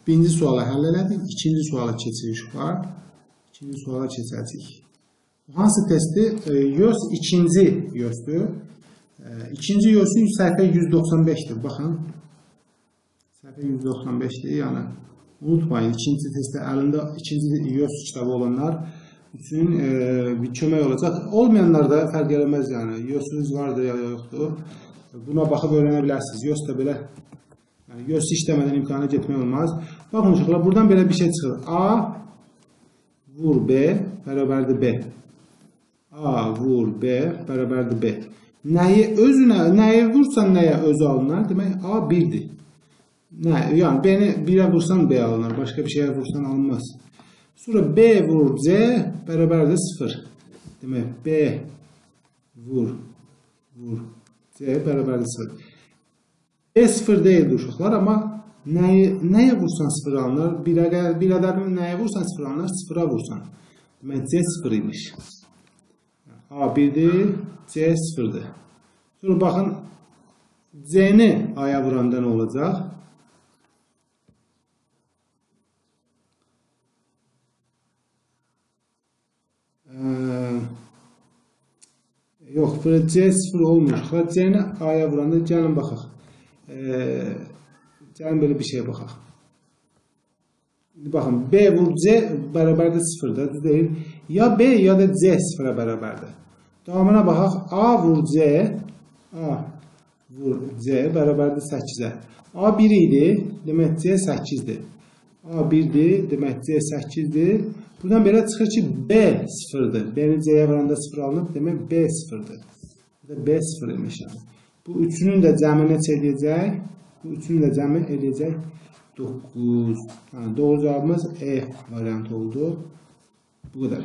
Birinci sualı həll elədik. İkinci suala keçiriş var. İkinci suala keçəcək. Hansı testi? YÖS ikinci YÖS'dür. İkinci YÖS'ün səhifə 195'dir. Baxın. Səhifə 195'dir. Yəni unutmayın, ikinci testdə əlində ikinci YÖS kitabı olanlar üçün bir kömək olacaq. Olmayanlar da fərq eləməz yəni. YÖS'ünüz vardır ya yoxdur. Buna baxıb öyrənə bilərsiniz. YÖS də belə yəni YÖS işləmədən imtahana getmək olmaz. Baxın uşaqlar, buradan belə bir şey çıxır. A vur B bərabərdir B. A vur B bərabərdir B. Nəyi vursan nəyə özü alınar? Demək A 1'dir. Yəni B'ni 1'ə vursan B alınır. Başqa bir şeyə vursan alınmaz. Sonra B vur C bərabərdir 0. Demək B vur C bərabərdir 0. B 0 deyildir uşaqlar, amma nəyə vursan 0 alınır? Bir ədədini nəyə vursan 0 alınır? 0'a vursan. Demək C 0 imiş. A 1'dir, C 0'dır. Sonra baxın, C'ni A'ya vuranda nə olacaq? Yox, C 0 olmuş. C'ni A'ya vuranda gəlin baxaq. Gəlin belə bir şeye baxaq. Baxın, B vur C bərabərdir 0'da, deyil. Ya B ya da C 0'a bərabərdir. Davamına baxaq. A vur C bərabərdir 8'ə. A 1 idi, demək C 8'dir. A 1'dir, demək C 8'dir. Buradan belə çıxır ki B 0'dır. B'ni C'ye vuranda 0 alınıb, demək B 0'dır. B 0 imiş yəni. Bu üçünün də cəmi neçə edəcək? Bu üçünün də cəmi edəcək 9. Yəni doğru cavabımız E variantı oldu. Bu qədər.